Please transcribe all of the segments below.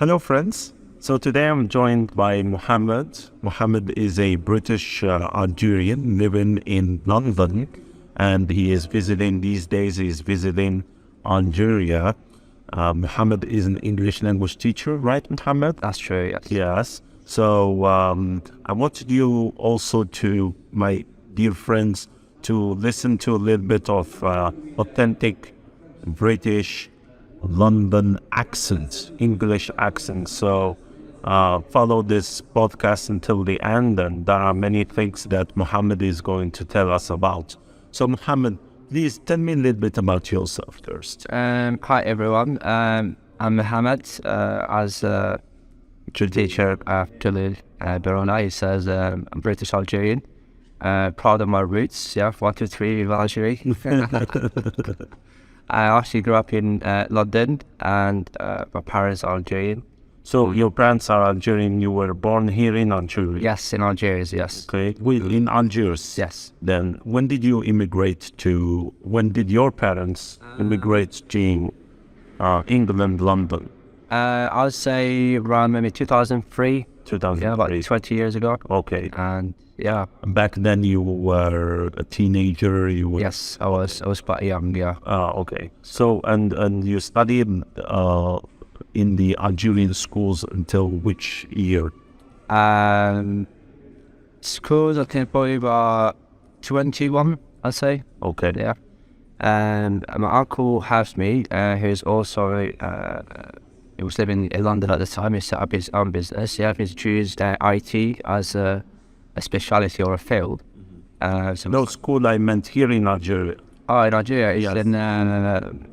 Hello, friends. So today I'm joined by Mohamed. Mohamed is a British-Algerian living in London, and he's visiting Algeria. Mohamed is an English language teacher, right, Mohamed? That's true, yes. Yes. So I wanted you also to, my dear friends, to listen to a little bit of authentic British London accent, English accent. So follow this podcast until the end, and there are many things that Mohamed is going to tell us about. So Mohamed, please tell me a little bit about yourself first. Hi everyone, I'm Mohamed, as a teacher after the Barona. He says I'm British-Algerian, proud of my roots, 1, 2, 3, Algeria. I actually grew up in London, and my parents are Algerian. So your parents are Algerian, you were born here in Algeria? Yes, in Algeria, yes. Okay, in Algiers? Yes. Then when did your parents immigrate to England, London? I would say around maybe 2003. 2003. Yeah, about 20 years ago. Okay. And yeah. Back then you were a teenager? Yes, I was quite young, yeah. Okay. So, and you studied in the Algerian schools until which year? Schools, I think probably about 21, I'd say. Okay. Yeah. And my uncle helps me, who's also, he was living in London at the time. He set up his own business. He had to choose IT as a speciality or a field. No, school I meant here in Algeria. Oh, in Algeria, it's Yes. in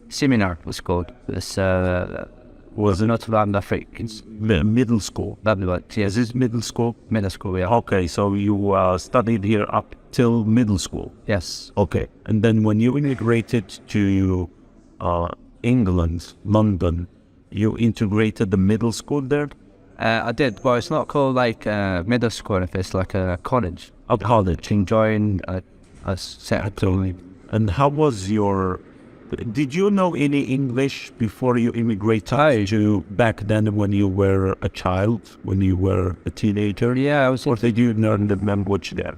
seminar, it was called. This Was it Notre Dame d'Afrique. middle school? Lovely one. Is Yes, this middle school? middle school, yeah. Okay, so you studied here up till middle school. Yes. Okay, and then when you immigrated to England, London, you integrated the middle school there? I did. Well, it's not called like middle school, if it's like a college. A college. Enjoying a set of. And how was did you know any English before you immigrated to back then when you were a child, when you were a teenager? Yeah, I was. Or did you learn the language there?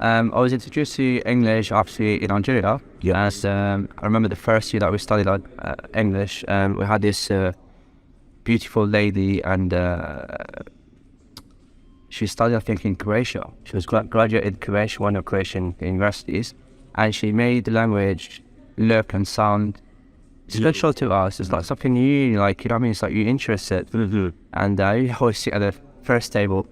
I was introduced to English actually in Algeria. Yes. And I remember the first year that we studied English. We had this beautiful lady, and she studied, I think, in Croatia. She was graduate in Croatia, one of Croatian universities, and she made the language look and sound special to us. It's like something new, like, you know what I mean? It's like you're interested. Mm-hmm. And you always sit at the first table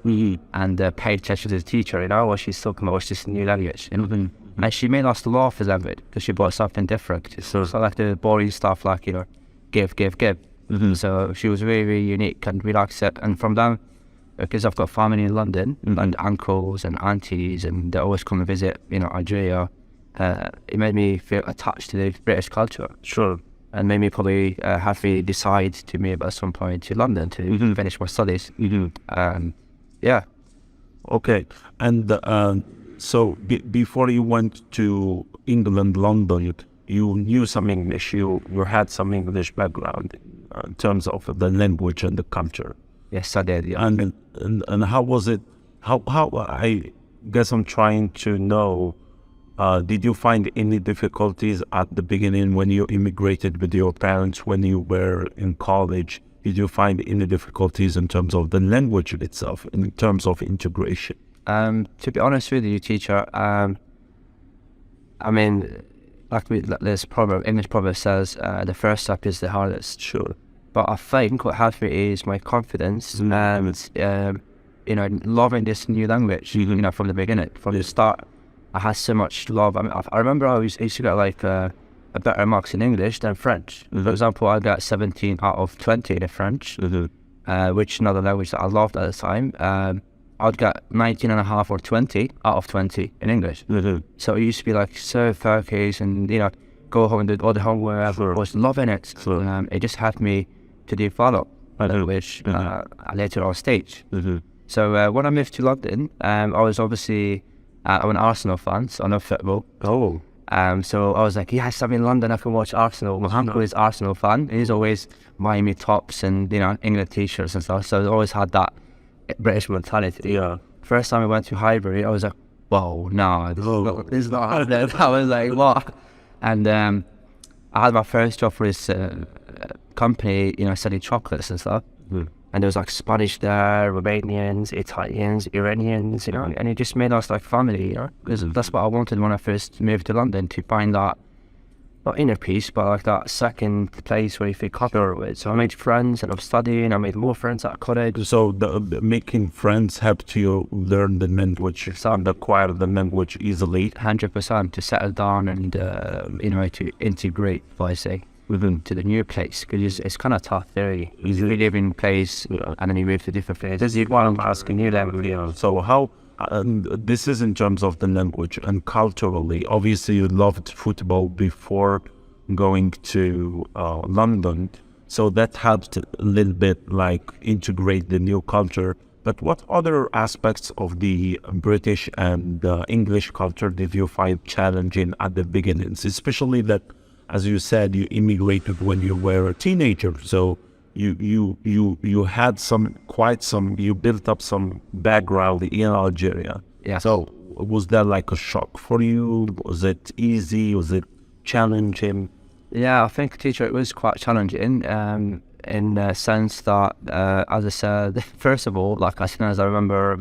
and pay attention to the teacher, you know, what she's talking about, what's this new language. And she made us laugh as language because she brought something different. So it's not like the boring stuff like, you know, give. So she was really, really unique, and we liked it. And from then, because I've got family in London, and uncles and aunties, and they always come and visit, you know, Algeria, it made me feel attached to the British culture. Sure. And made me probably have me decide to move at some point to London to finish my studies. Yeah. Okay. And so before you went to England, London, you knew some English. You had some English background in terms of the language and the culture. Yes, I did. Yeah. And how was it? How I guess I'm trying to know. Did you find any difficulties at the beginning when you immigrated with your parents, when you were in college? Did you find any difficulties in terms of the language itself, in terms of integration? To be honest with you, teacher, I mean, like this English proverb says, the first step is the hardest. Sure. But I think what helped me is my confidence and, you know, loving this new language, you know, from the beginning, from the start. I had so much love. I mean, I remember I used to get like a better marks in English than French. For example, I got 17 out of 20 in French, which is another language that I loved at the time. I'd get 19.5 or 20 out of 20 in English. So it used to be like so focused, and, you know, go home and do all the homework. I was loving it. It just helped me to do follow language later on stage. So when I moved to London, I was obviously I'm an Arsenal fan, so I love football. So I was like, yes, I'm in London, I can watch Arsenal. My uncle is Arsenal fan. He's always buying me tops and, England t-shirts and stuff. So I always had that British mentality. Yeah. First time I went to Highbury, I was like, whoa, no, this is not happening. I was like, what? And I had my first job for this company, selling chocolates and stuff. And there was like Spanish there, Romanians, Italians, Iranians, and it just made us like family, because that's what I wanted when I first moved to London, to find that, not inner peace, but like that second place where you feel comfortable with. So I made friends and I'm studying, I made more friends at college. So making friends helped you learn the language and acquire the language easily. 100% to settle down and, to integrate, if I say, to the new place, because it's kind of tough there. You live in place and then you move to different places. You want to ask a new language. So how, this is in terms of the language and culturally, obviously you loved football before going to London, so that helped a little bit like integrate the new culture. But what other aspects of the British and English culture did you find challenging at the beginnings, especially that, as you said, you immigrated when you were a teenager, so you had you built up some background in Algeria. Yeah. So was that like a shock for you? Was it easy? Was it challenging? Yeah, I think, teacher, it was quite challenging, in the sense that, as I said, first of all, like as soon as I remember,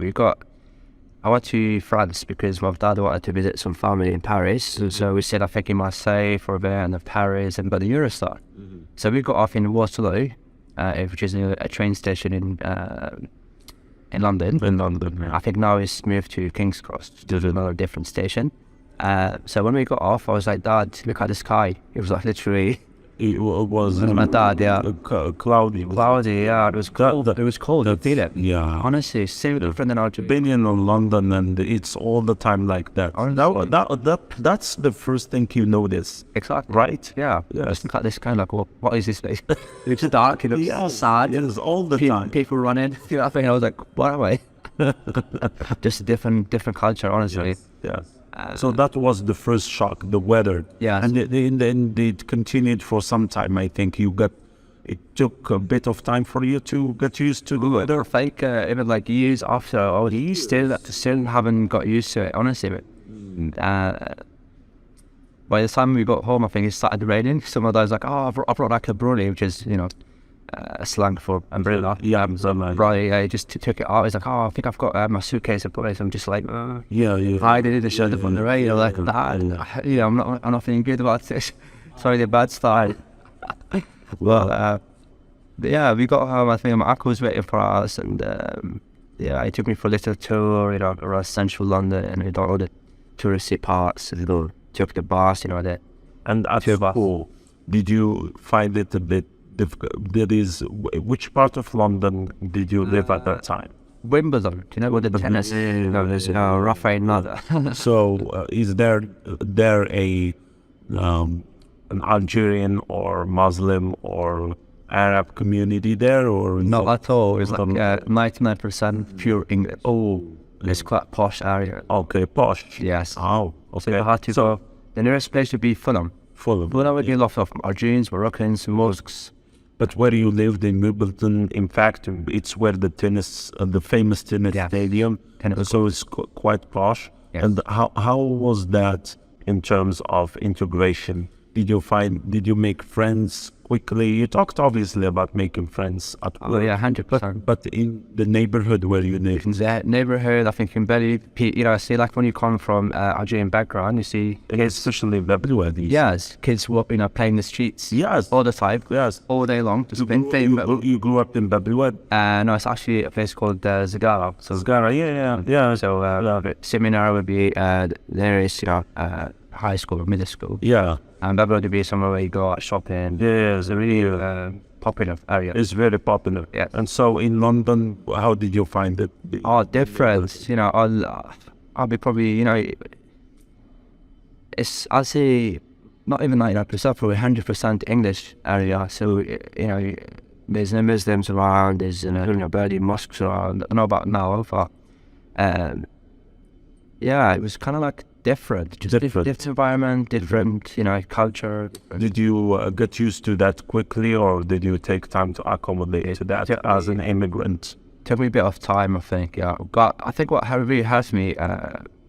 I went to France because my dad wanted to visit some family in Paris. So we said, I think in Marseille for a bit, and then Paris, and but the Eurostar. So we got off in Waterloo, which is a train station in London. In London, yeah. I think now it's moved to King's Cross, to another different station. So when we got off, I was like, Dad, look at the sky. It was like literally... It was my dad, yeah. Cloudy. Yeah, it was cold. It was cold, I feel it. Yeah. Honestly, so different than Algeria. Been in London and it's all the time like that. That's the first thing you notice. Exactly. Right? Yeah. Yes. Just look at this kind of like, what is this place? It's dark, it looks sad. Yes, all the time. People running. I think I was like, what am I? Just a different culture, honestly. Yes. So that was the first shock, the weather. Yeah. And it continued for some time. I think it took a bit of time for you to get used to the weather. I think even like years after, still haven't got used to it, honestly. But, by the time we got home, I think it started raining. Some of those like, I brought like a brolly, which is, a slang for umbrella. Yeah, right. I just took it out. It's like, I think I've got my suitcase in place. I'm just like, yeah. I did the shirt up on the rain, like that. I'm not feeling good about this. Sorry, the bad start. Well, yeah, we got home. I think my uncle was waiting for us, and he took me for a little tour, around central London, and we done all the touristy parts. And took the bus, there. And at school, did you find it a bit difficult? Which part of London did you live at that time? Wimbledon, where the tennis, there's Rafael Nadal. So is there an Algerian or Muslim or Arab community there, or not at all? It's like 99% pure English. Oh, it's quite a posh area. Okay, posh. Yes. Oh, okay. So you had to go. The nearest place would be Fulham. Fulham would be a lot of Algerians, Moroccans, mosques. But where you lived in Wimbledon, in fact, it's where the famous tennis stadium. So it's quite posh. Yes. And how was that in terms of integration? Did you make friends quickly? You talked obviously about making friends at work. Oh yeah, 100%. But in the neighborhood where you live? In the neighborhood, I think in Belly, I see like when you come from Algerian background, you see kids, especially everywhere. Yes, kids playing the streets. Yes. All the time. Yes. All day long. You grew up in Babylon? No, it's actually a place called Zagara. So Zagara, yeah. So seminar would be the nearest, high school or middle school. Yeah. And that would be somewhere where you go out shopping. Yeah, it's a really popular area. It's very popular. Yeah. And so in London, how did you find it? Different. I'll be probably, I'll say not even 99%, probably 100% English area. So, there's no Muslims around, there's, barely mosques around. I don't know about now, but, it was kind of like different. Just different environment, different, culture. Did you get used to that quickly, or did you take time to accommodate to that as an immigrant? Took me a bit of time, I think. Yeah, but I think what really helped me,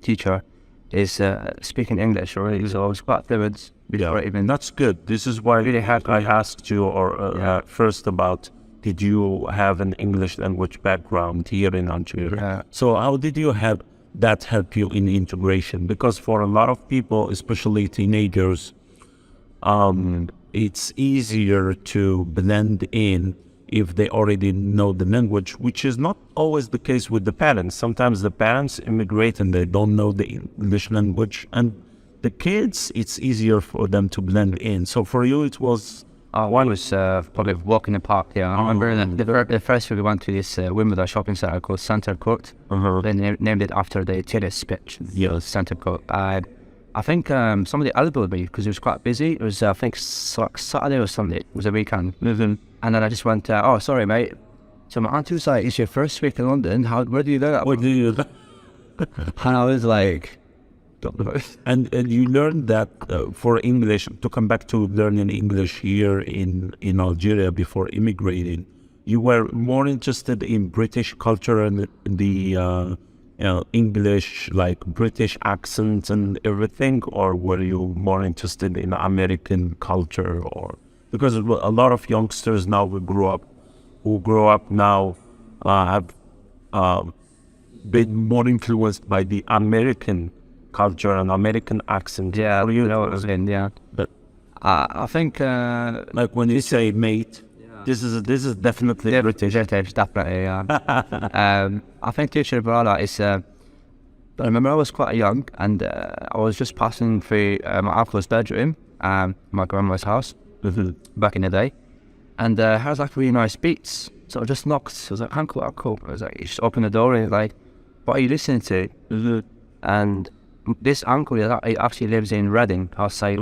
teacher, is speaking English already. So I was quite fluent before even. That's good. This is why I asked you first about, did you have an English language background here in Algeria? Yeah. So how did you have that help you in integration? Because for a lot of people, especially teenagers, it's easier to blend in if they already know the language, which is not always the case with the parents. Sometimes the parents immigrate and they don't know the English language, and the kids, it's easier for them to blend in. So for you, it was... one was probably walk in the park. Yeah, I remember the first week we went to this Wimbledon shopping center called Center Court. They named it after the tennis pitch. Yeah, Center Court. I think somebody elbowed me because it was quite busy. It was I think Saturday or Sunday. It was a weekend. And then I just went, oh, sorry, mate. So my auntie was like, it's your first week in London. Where do you learn that? What do you learn? And I was like... And you learned that for English, to come back to learning English here in Algeria before immigrating, you were more interested in British culture and the English, like British accent and everything, or were you more interested in American culture? Or because a lot of youngsters now who grow up now have been more influenced by the American culture and American accent. Yeah, you know what I was in. Yeah, but I think like when you say mate, this is definitely British. Definitely. Yeah. I think teacher Barala is. I remember I was quite young, and I was just passing through my uncle's bedroom, my grandma's house, back in the day, and I was like really nice beats. So I just knocked. I was like, uncle. I was like, he just opened the door and he's like, what are you listening to? And this uncle, he actually lives in Reading, outside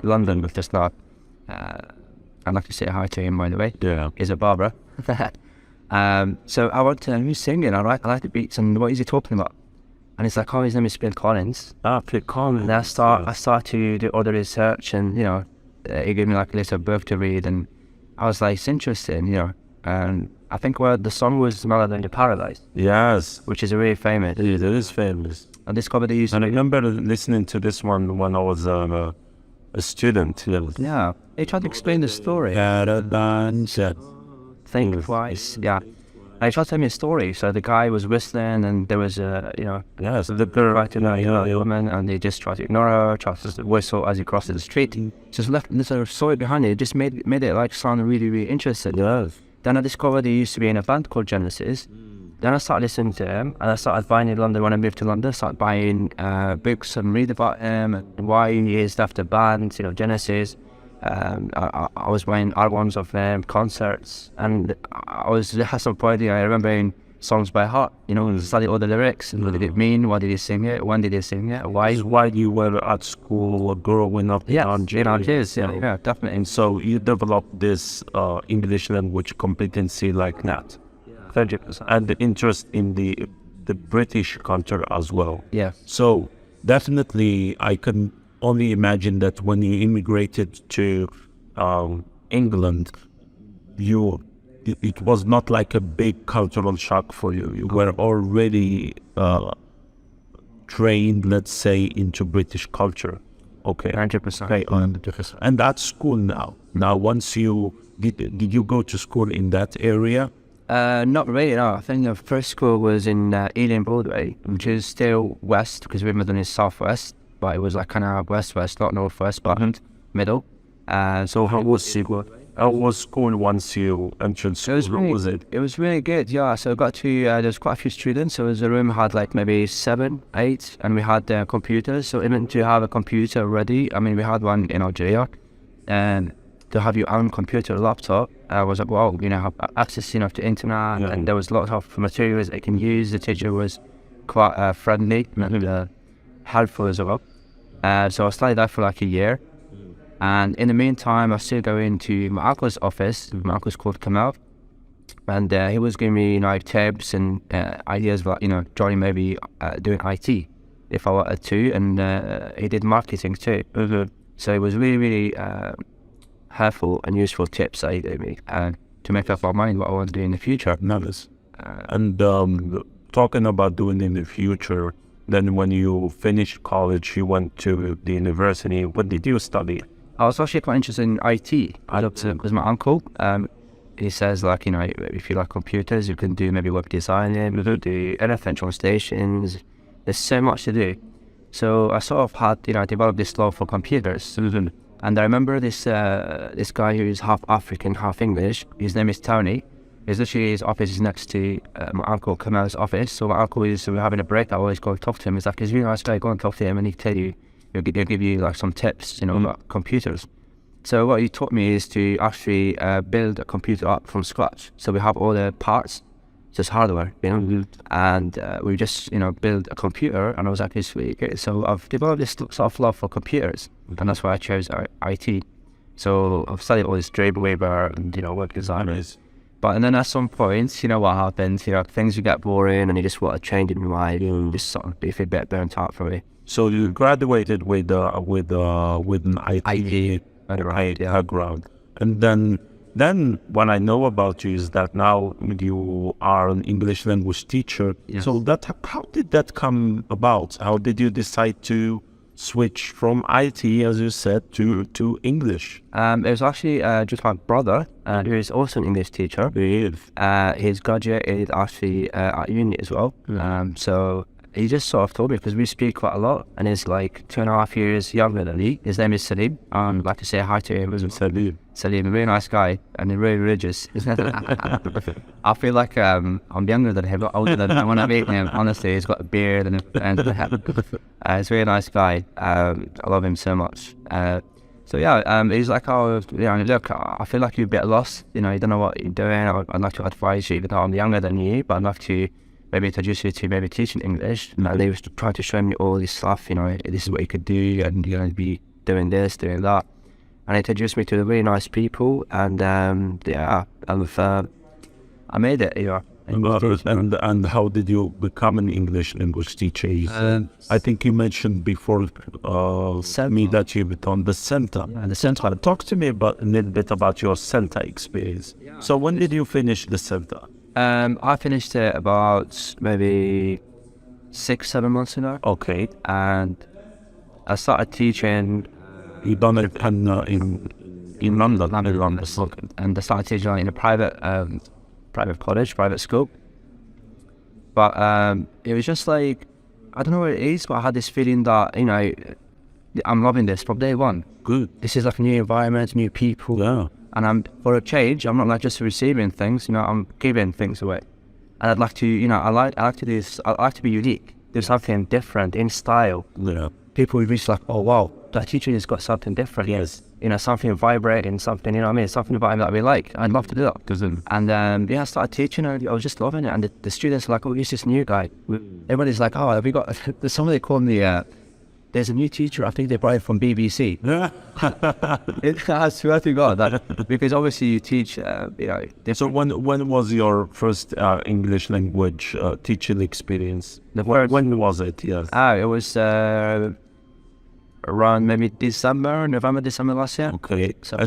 London, with just not. I'd like to say hi to him, by the way. Yeah. He's a barber. So I went to him, he's singing, I like the beats, and what is he talking about? And he's like, oh, his name is Phil Collins. Phil Collins. And I start to do other research, and, he gave me like a little book to read, and I was like, it's interesting, and I think the song was Melody in the Paradise. Yes. Which is really famous. It is famous. I discovered they used and I remember listening to this one when I was a student. Yeah. They tried to explain the story. Think twice. Yeah. And he tried to tell me a story. So the guy was whistling, and there was Yes, the girl right to a woman, and they just tried to ignore her, tried to whistle as he crossed the street. Just left this story behind it. It just made it like sound really, really interesting. Yes. Then I discovered he used to be in a band called Genesis. Then I started listening to him, and I started buying in London. When I moved to London, I started buying books and read about him and why he is left the band, Genesis. I was buying albums of them, concerts, and I was at some point, I remember in songs by heart, study all the lyrics, and what did it mean, why did he sing it, when did he sing it, why. While you were at school growing up in Algeria. Yeah, definitely. And so you developed this English language competency like that. 30%. And the interest in the British culture as well. Yeah. So definitely I can only imagine that when you immigrated to England, it was not like a big cultural shock for you. You were already trained, let's say, into British culture. Okay. 100%. Okay. And that's school now. Now, once did you go to school in that area? Not really, no. I think the first school was in Ealing Broadway, which is still west, because Wimbledon is southwest, but it was like kind of west-west, not northwest, but middle. So how was school once you entered school? What was it? It was really good, yeah. So I got to, there was quite a few students, so the room had like maybe 7, 8, and we had computers. So even to have a computer ready, we had one in Algeria, and to have your own computer laptop, I was like, wow, have access to internet, and there was lots of materials I can use. The teacher was quite friendly and helpful as well. So I studied that for like a year, and in the meantime I was still going to my uncle's office. My uncle's called Kamal, and he was giving me tips and ideas about joining maybe doing IT. if I wanted to, and he did marketing too. So it was really, really helpful and useful tips that he gave me to make up my mind what I want to do in the future. Nice. And talking about doing in the future, then when you finished college, you went to the university. What did you study? I was actually quite interested in IT. I looked at it because my uncle, he says, like, you know, if you like computers, you can do maybe web designing, do anything, translations. There's so much to do. So I sort of had, you know, developed this love for computers. And I remember this guy who is half African, half English. His name is Tony. His office is next to my uncle Kamal's office. So my uncle is, we're having a break. I always go and talk to him. He's like, he's a really nice guy. Go and talk to him, and he'll tell you, he'll give you like some tips, you know, about computers. So what he taught me is to actually build a computer up from scratch. So we have all the parts, just hardware, you know, and we just, you know, build a computer. And I was like, it's really good. So I've developed this sort of love for computers, and that's why I chose IT. So I've studied all this Dreamweaver and, you know, web design. Nice. But and then at some point, you know what happens, you know, things will get boring and you just want to change in your life, just sort of be a bit burnt out from it. So you graduated with an IT background, and then what I know about you is that now you are an English language teacher. Yes. So how did that come about? How did you decide to switch from IT, as you said, to English? It was actually just my brother, who is also an English teacher. He's graduated actually at uni as well. So he just sort of told me, because we speak quite a lot, and he's like 2.5 years younger than me. His name is Salim. I'd like to say hi to him. Salim, a really nice guy and really religious. I feel like I'm younger than him, not older than him. When I meet him, honestly, he's got a beard and he's a really nice guy. I love him so much. So yeah, he's like, oh, yeah, look, I feel like you're a bit lost. You know, you don't know what you're doing. I'd like to advise you, even though I'm younger than you, but I'd like to maybe introduce you to maybe teaching English. And they was trying to show me all this stuff, you know, this is what you could do, and you're going to be doing this, doing that. And they introduced me to the really nice people, and yeah, I made it, you know. And how did you become an English language teacher? I think you mentioned before me that you've been on the center. Yeah, the center. Talk to me a little bit about your center experience. Yeah. So when did you finish the center? I finished it about maybe 6-7 months ago. Okay. And I started teaching. You done it in London? London. And I started teaching in a private college, private school. But it was just like, I don't know what it is, but I had this feeling that, you know, I'm loving this from day one. Good. This is like a new environment, new people. Yeah. And for a change, I'm not like just receiving things, you know, I'm giving things away. And I'd like to, you know, I like to do this, I like to be unique. Do something different in style. Yeah. People would be like, oh wow, that teacher has got something different. Yes. You know, something vibrating, something, you know what I mean, something about him that we like. I'd love to do that. And yeah, I started teaching, and I was just loving it. And the students were like, oh, he's this new guy. Everybody's like, oh, have we got, there's somebody called me, there's a new teacher, I think they brought it from BBC. Yeah. I swear to God, that, because obviously you teach, you know. So when was your first English language teaching experience? When was it? Yes. It was around maybe November, December last year. Okay. So,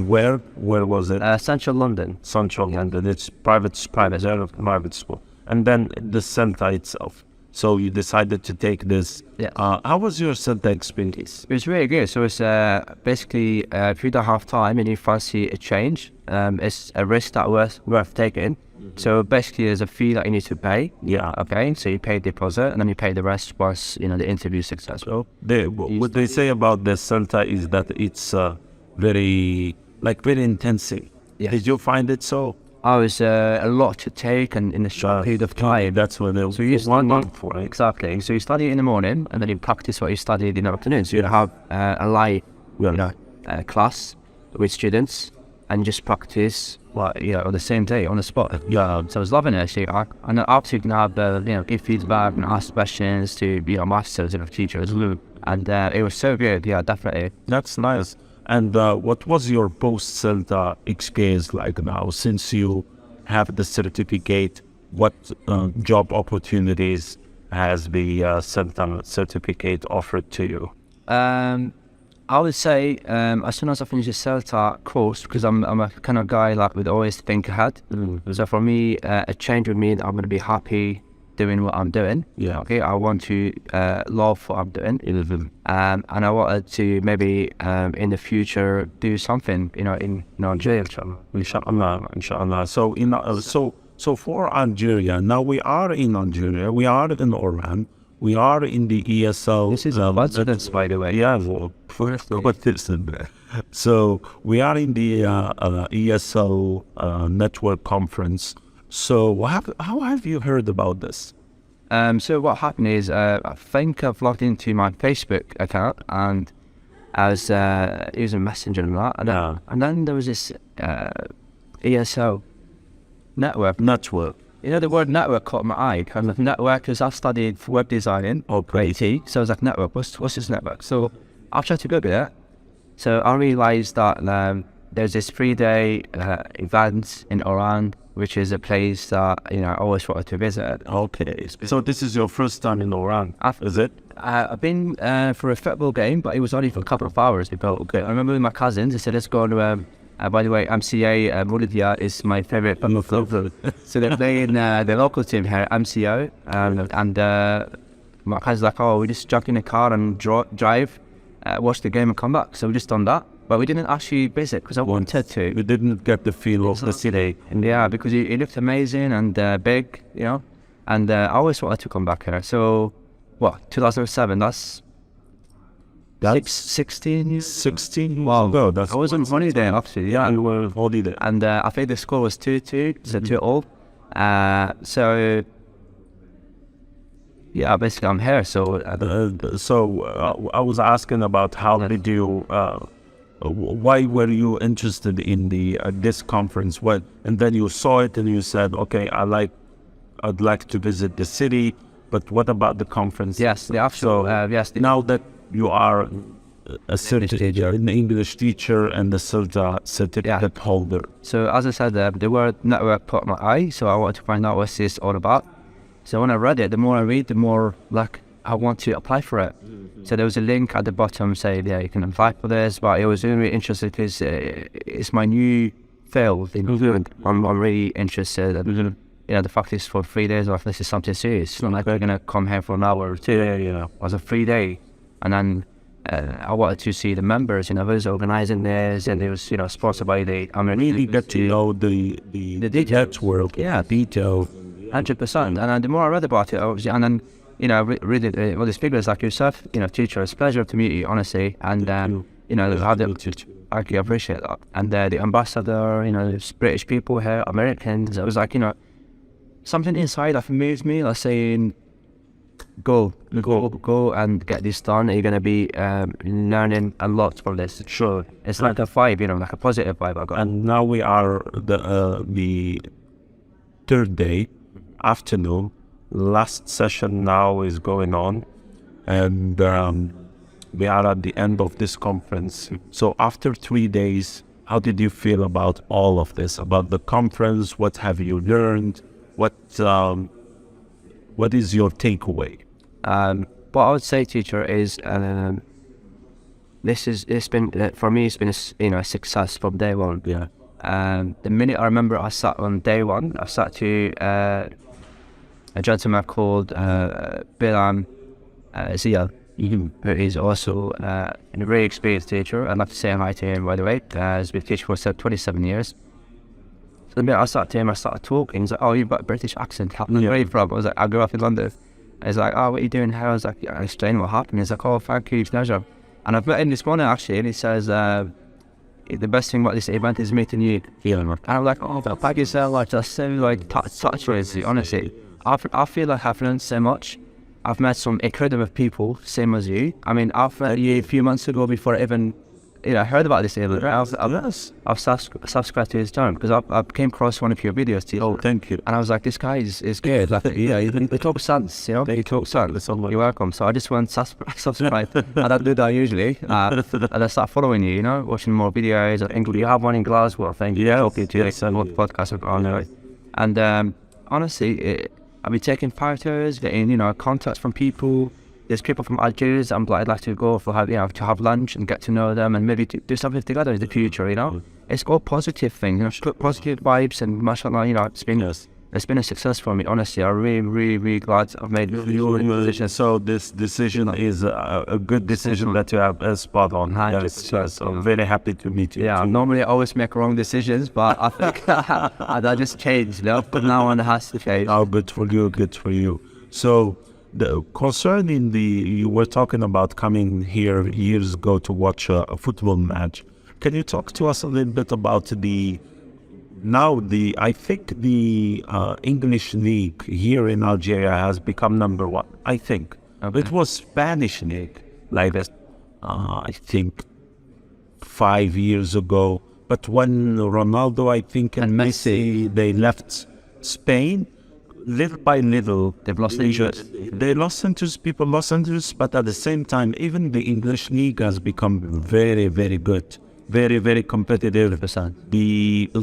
where was it? Central London. Central London. It's private school. And then the center itself. So you decided to take this. Yeah. How was your center experience? It was really good. So it's basically if you don't have time and you fancy a change, it's a risk that worth taking. So basically there's a fee that you need to pay. Yeah. Okay. So you pay a deposit and then you pay the rest once, you know, the interview is successful. What they say about the center is that it's very intensive. Yes. Did you find it so? I was a lot to take and in a short period of time. That's what it was. So you 1 month for it. Exactly. So you study in the morning and then you practice what you studied in the afternoon. So you have a live, you know, class with students and just practice, you know, on the same day on the spot. Yeah. So I was loving it actually. And after you can have, you know, give feedback and ask questions to, you know, masters and teachers. And it was so good. Yeah, definitely. That's nice. And what was your post-center experience like now? Since you have the certificate, what job opportunities has the certificate offered to you? I would say as soon as I finish the CELTA course, because I'm a kind of guy like would always think ahead. So for me, a change would mean I'm going to be happy doing what I'm doing. Yeah. Okay. I want to love what I'm doing, and I wanted to maybe in the future do something, in Algeria. Inshallah. So for Algeria, now we are in Algeria, we are in Oran, we are in the ESL. This is Budgets, by the way. Yeah, well, so we are in the ESL network conference. So how have you heard about this? So what happened is I think I've logged into my Facebook account and I was using Messenger and that, and then there was this ESL network. The word network caught my eye. Kind of network, because I've studied web designing or IT, so I was like, network, what's this network? So I tried to Google it. So I realized that there's this 3-day event in Oran, which is a place that I always wanted to visit. Okay, so this is your first time in Oran, is it? I've been for a football game, but it was only for a couple of hours. Okay. I remember with my cousins, they said, let's go to by the way, MCA Moulidia is my favorite football club. So they're playing the local team here, MCO, and my cousin's like, we just jump in the car and drive, watch the game and come back. So we just done that, but we didn't actually visit because I wanted to. We didn't get the feel of the city. And yeah, because it looked amazing and big, and I always wanted to come back here. So, 2007, that's 16 years? 16 wow. ago. That's I was on holiday, actually. Yeah, you were on holiday. And I think the score was 2-2, so 2-all. So, yeah, basically I'm here. So, I was asking about how did you, why were you interested in this conference? And then you saw it and you said, okay, I'd like to visit the city, but what about the conference? Yes, the actual, yes. Now that you are an English teacher and a CELTA certificate holder. So as I said, the word network caught my eye, so I wanted to find out what's this all about. So when I read it, the more I read, the more I want to apply for it. So there was a link at the bottom saying, you can apply for this, but I was really interested because it's my new field. I'm really interested. The fact is for 3 days, or if this is something serious. It's not like we're going to come here for an hour or two. It was a 3-day. And then I wanted to see the members, who's organizing this, and it was, sponsored by the... I really get to know the details world. Yeah, detail. 100%. And then the more I read about it, obviously, and then, read it, all these figures like yourself, teacher, it's a pleasure to meet you, honestly. And, I appreciate that. And the ambassador, there's British people here, Americans, it was like, something inside that moved me, like saying, go and get this done. You're going to be learning a lot from this. Sure. It's like a vibe, like a positive vibe I got. And now we are the third day, afternoon. Last session now is going on. And we are at the end of this conference. So after 3 days, how did you feel about all of this? About the conference? What have you learned? What is your takeaway? What I would say, teacher, is it's been for me. It's been a success from day one. Yeah. The minute I remember, I sat on day one. I sat to a gentleman called Bilam Zia, who is also a very experienced teacher. I'd like to say hi to him, by the way. He's been teaching for 27 years. So the minute I sat to him, I started talking. He's like, "Oh, you've got a British accent. Where are you from?" I was like, "I grew up in London." He's like, "Oh, what are you doing here?" I was like, I explained what happened. He's like, "Oh, thank you, pleasure." And I've met him this morning, actually, and he says, the best thing about this event is meeting you. And I'm like, "Oh, but thank you so much." That's so, touching, honestly. I feel like I've learned so much. I've met some incredible people, same as you. I mean, I've met you a few months ago before I even heard about this event. I've subscribed to his channel because I came across one of your videos. Oh, thank you. And I was like, this guy is good. He talks sense, He talks sense. You're welcome. So I just went subscribe. I don't do that usually. And I start following you, watching more videos. I think you have one in Glasgow, I think. Yeah, talking to yes, podcast. And honestly, I've been taking photos, getting, contacts from people. There's people from Algeria I'd like to go for to have lunch and get to know them and maybe do something together in the future, It's all positive things, positive vibes, and mashallah, it's been a success for me, honestly. I'm really, really, really glad I've made this decision. So this decision is a good decision that you have spot on. So I'm very happy to meet you. Yeah, normally I always make wrong decisions, but I think that just changed. But now on it has to change. Oh, good for you. So concerning you were talking about coming here years ago to watch a football match. Can you talk to us a little bit about I think the English league here in Algeria has become number one. I think it was Spanish league like this. I think 5 years ago. But when Ronaldo, I think, and Messi, they left Spain, little by little, they've lost interest. They lost interest. People lost interest. But at the same time, even the English league has become very, very good. Very, very competitive.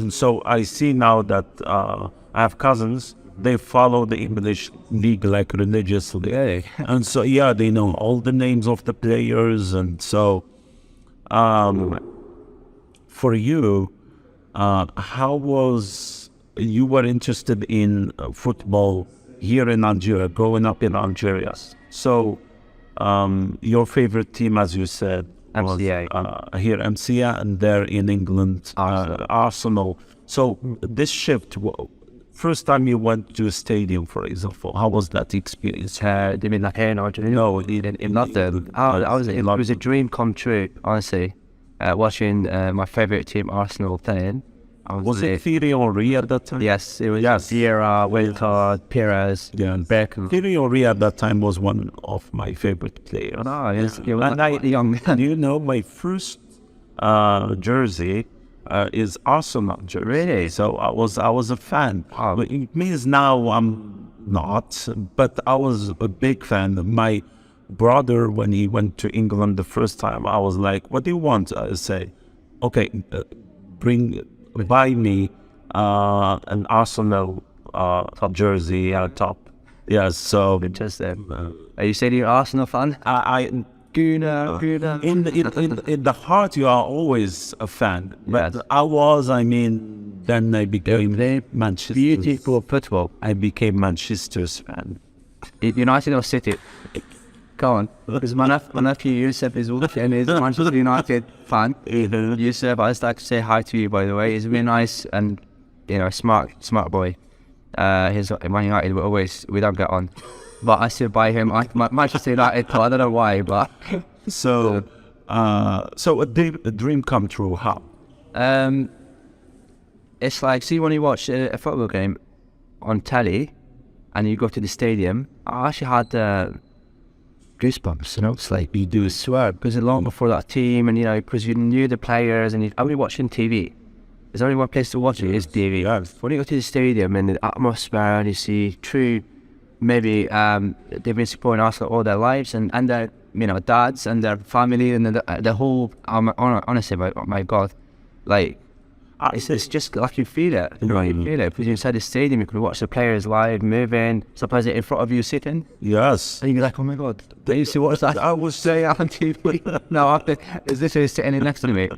So I see now that I have cousins, they follow the English league like religiously. Yeah. And so, they know all the names of the players. And so, for you, how was you were interested in football here in Algeria, growing up in Algeria? So, your favorite team, as you said, MCA. Here MCA, and there in England, Arsenal. So this shift, first time you went to a stadium, for example, how was that experience? Do you mean like here in Algeria? No, in London. It was a dream come true, honestly. Watching my favourite team, Arsenal, playing. Was it Thierry Henry at that time? Yes, it was. Yes. Vieira, Wiltord, Pires, Beckham. Thierry Henry at that time was one of my favorite players. Oh, yes. Young. My first jersey is Arsenal jersey. Really? So I was a fan. Wow. But it means now I'm not, but I was a big fan. My brother, when he went to England the first time, I was like, "What do you want?" I say, "Okay, buy me an Arsenal top jersey top." Yes, so interesting. Are you saying you're an Arsenal fan? In the heart, you are always a fan. But then I became Manchester. Beautiful football. I became Manchester's fan. United or City? Go on. Because my nephew Yusuf is also and he's a Manchester United fan. Yusuf, I'd just like to say hi to you, by the way. He's really nice and smart boy. He's Man United. We don't get on, but I still buy him. Manchester United. I don't know why, but so a dream come true. How? It's like, see, when you watch a football game on telly, and you go to the stadium. I actually had goosebumps, it's like you do swear, because long before that team, and because you knew the players, and you're only watching TV. There's only one place to watch it, is TV. When you go to the stadium and the atmosphere, and you see true, maybe they've been supporting Arsenal all their lives, and their dads and their family and the whole. Honestly, my God, like. It's just like you feel it, you feel it, because you're inside the stadium, you can watch the players live, moving, sometimes in front of you sitting. Yes. And you're like, oh my God, I used to watch that. I was saying on TV. No, it's literally sitting next to me.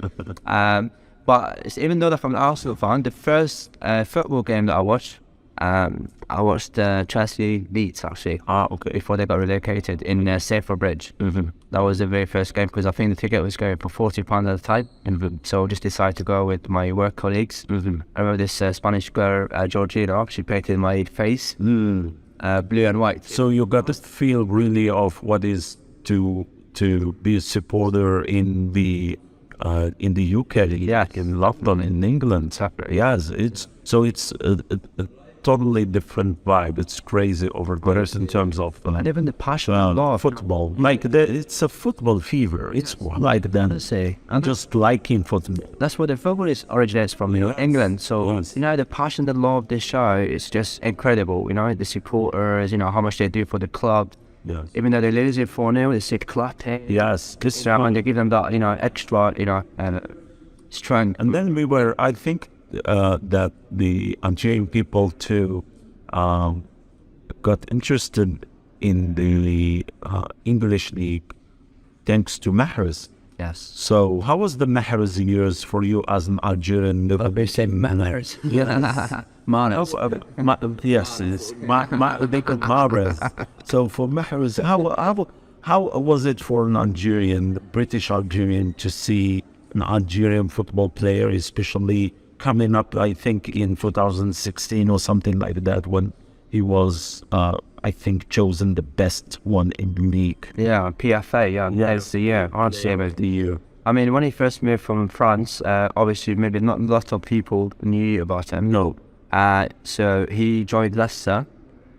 But even though I'm an Arsenal fan, the first football game that I watched Chelsea Leeds, actually. Okay. Before they got relocated in Safer Bridge. Mm-hmm. That was the very first game, because I think the ticket was going for £40 at the time. Mm-hmm. So I just decided to go with my work colleagues. Mm-hmm. I remember this Spanish girl, Georgina, she painted my face blue and white. So you got to feel really of what is to be a supporter in the UK, in London, in England. Yes, it's a totally different vibe. It's crazy over there in terms of and even the passion of football. Like it's a football fever. It's like that. I'm just liking football. That's where the football originates from, England. So the passion, the love they show is just incredible. The supporters, how much they do for the club. Yes. Even though they lose it 4-0, they say clapping. Yes. And they give them that, extra, strength. And then I think that the Algerian people too got interested in the English league thanks to Mahrez. Yes. So how was the Mahrez years for you as an Algerian? They say Mahrez. Mahrez. Yes, it's Mahrez. So for Mahrez, how was it for an Algerian, British Algerian, to see an Algerian football player, especially coming up, I think, in 2016 or something like that, when he was, I think, chosen the best one in the league. Yeah, PFA, yeah. That's the year. Of the year. I mean, when he first moved from France, obviously maybe not a lot of people knew about him. No. So he joined Leicester,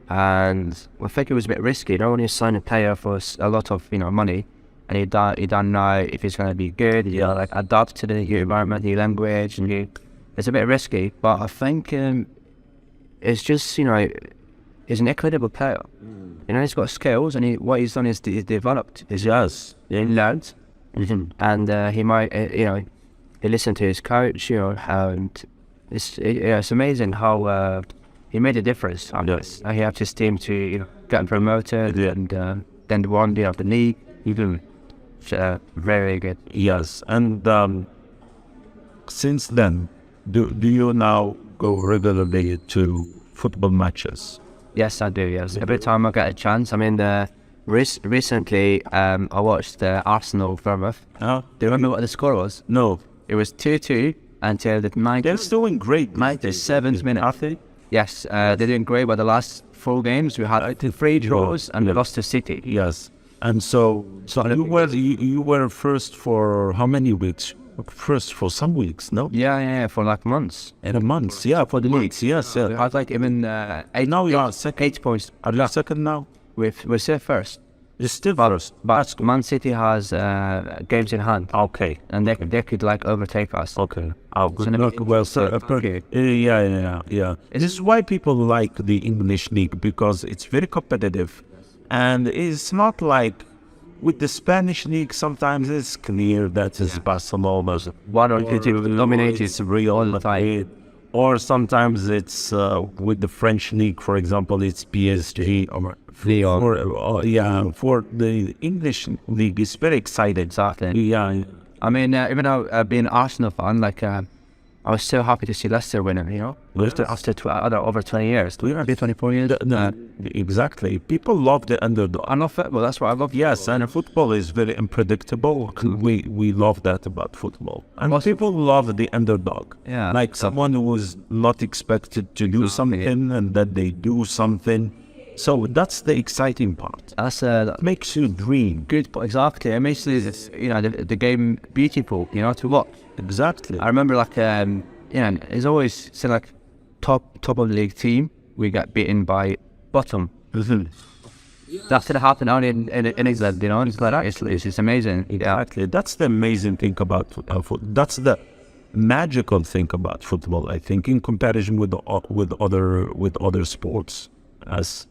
and I think it was a bit risky. When you sign a player for a lot of money, and you don't know if it's going to be good. You like adapt to the new environment, new language, and it's a bit risky. But I think it's just he's an incredible player. He's got skills, and what he's done is he's developed. He learned. And he might, he listened to his coach, and it's amazing how he made a difference. Yes. He helped his team to get promoted, and then won the league. Very good. Yes, and since then, do you now go regularly to football matches? Yes, I do. Yes, every time I get a chance. I mean, recently I watched Arsenal Bournemouth. Do you remember what the score was? No. It was 2-2 until the 90th. They're doing great. 97th minute. Are they? Yes, they're doing great. But the last 4 games we had 3 draws and we lost to City. Yes, and so you were first for how many weeks? First for some weeks, no? Yeah, for like months. In a month, yeah, for the leagues, yes. We had like even 8. Now you are second. 8 points. Are you second now? We're still first. It's still first. But Man City has games in hand. Okay. And they could like overtake us. Okay. Oh, good So luck. Well, sir. okay. Yeah. This is why people like the English league, because it's very competitive. And it's not like with the Spanish league, sometimes it's clear that it's Barcelona's One or two dominated. It's Real Madrid. Or sometimes it's with the French league, for example, it's PSG. For the English league, it's very exciting. Exactly. Yeah. I mean, even though being an Arsenal fan, I was so happy to see Leicester win it, Leicester after over 20 years. 24 years. Exactly. People love the underdog. I love football. That's what I love. Yes, and football is very unpredictable. We love that about football. And people love the underdog. Yeah. Like someone who was not expected to do something and that they do something. So that's the exciting part. That makes you dream. Good, exactly. It makes the game beautiful, to watch. Exactly. I remember it's always top of the league team. We got beaten by bottom. That's gonna happen only in England, It's like that. It's amazing. Exactly. That's the amazing thing about football. That's the magical thing about football, I think, in comparison with other sports. That's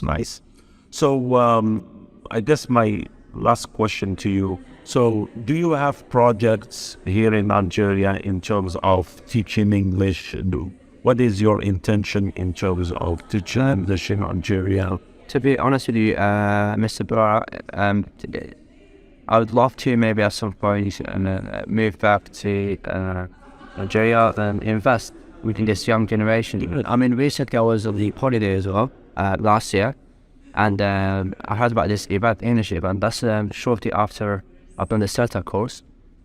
nice. So I guess my last question to you. So do you have projects here in Algeria in terms of teaching English? What is your intention in terms of teaching English in Algeria? To be honest with you, Mr. Bra, I would love to maybe at some point move back to Algeria and invest within this young generation. I mean, recently I was on the holiday as well, last year, and I heard about this event, English event. That's shortly after I've done the CERTA course.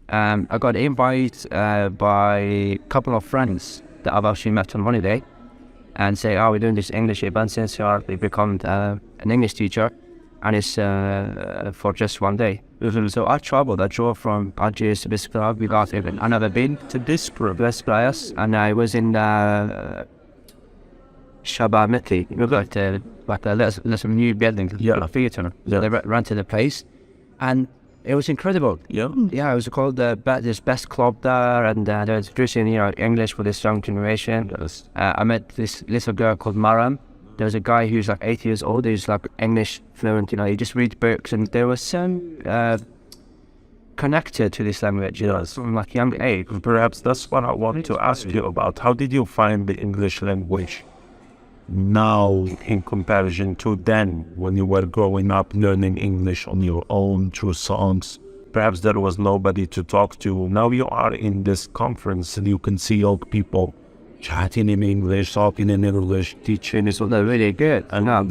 I got invited by a couple of friends that I've actually met on holiday, and say, we're doing this English event since you become an English teacher, and it's for just one day. So I traveled. I drove from Algiers to Biskra without even. I've never been to Biskra, yes, and I was in Shabab Mitli. We got there's a new building, theatre. So they rented the place, and it was incredible. Yeah, it was called this best club there, and they're introducing English for this young generation. Yes. I met this little girl called Maram. There was a guy who's like 8 years old. He's like English fluent. He just reads books, and there was some connected to this language. From like young age. Perhaps that's what I want to ask you about. How did you find the English language? now in comparison to then when you were growing up learning English on your own through songs? Perhaps there was nobody to talk to. Now you are in this conference and you can see young people chatting in English, talking in English, teaching. So they're really good. And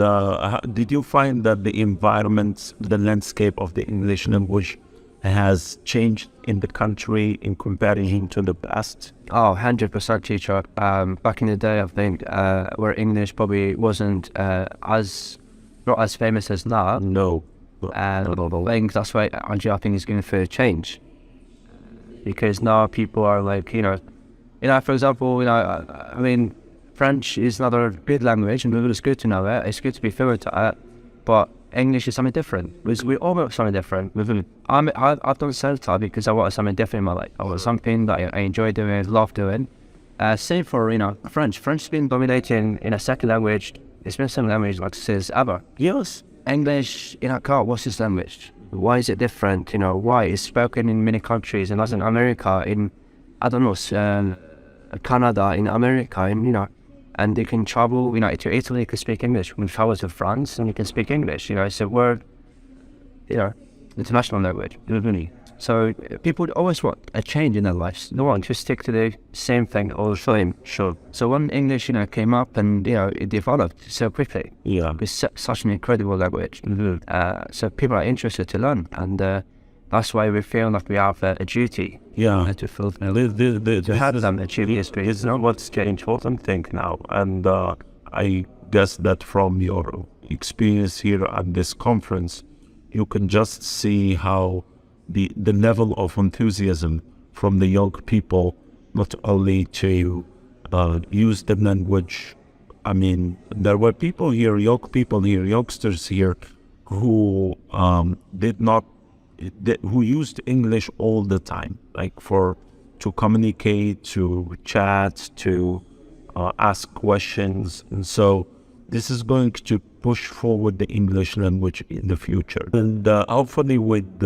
did you find that the environment, the landscape of the English language has changed in the country in comparison to the past? Oh, 100% teacher. Back in the day, I think where English probably wasn't not as famous as now. No. I think that's why Algeria, I think, is going through a change. Because now people are like, for example, I mean, French is another good language and it's good to know it. It's good to be fluent at it. But English is something different. We all want something different. I've done Celta because I wanted something different in my life. I want something that I enjoy doing, love doing. Same for, French. French has been dominating in a second language. It's been a second language like since ever. Yes. English, what's this language? Why is it different? Why? It's spoken in many countries, in Latin America, in, Canada, in America, and they can travel, to Italy, you can speak English. When you travel to France, and you can speak English, it's a word, international language. So people always want a change in their lives. They want to stick to the same thing all the time. Sure. So when English, came up and, it developed so quickly. Yeah. It's such an incredible language. So people are interested to learn. And that's why we feel like we have a duty. Yeah. To fulfill. To have them achieve this. It's not what's the important thing now. And I guess that from your experience here at this conference, you can just see how the level of enthusiasm from the young people, not only to use the language. I mean, there were youngsters here who who used English all the time, like to communicate, to chat, to ask questions. And so this is going to push forward the English language in the future. And hopefully with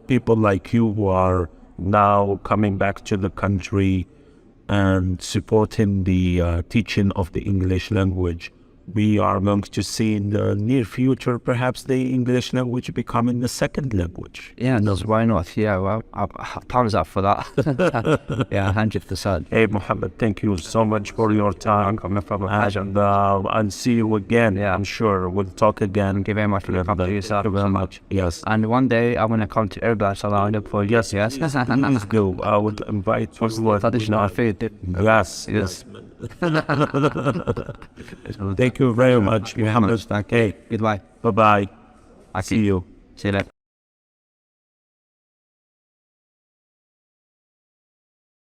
people like you who are now coming back to the country and supporting the teaching of the English language, we are going to see in the near future perhaps the English language becoming the second language. Yeah, why not? Yeah, well, thumbs up for that. Yeah, 100%. Hey, Mohamed, thank you so much for your time. No problem. And I'll see you again. Yeah. I'm sure we'll talk again. Thank you very much for your time to yourself. Thank you very much. Yes. And one day I'm going to come to Erbil, so I'll look for Yes. Please go. I would invite you. for traditional food. Yes. Thank you very much, Mohamed. Okay, goodbye. Bye-bye. I See you. See you later.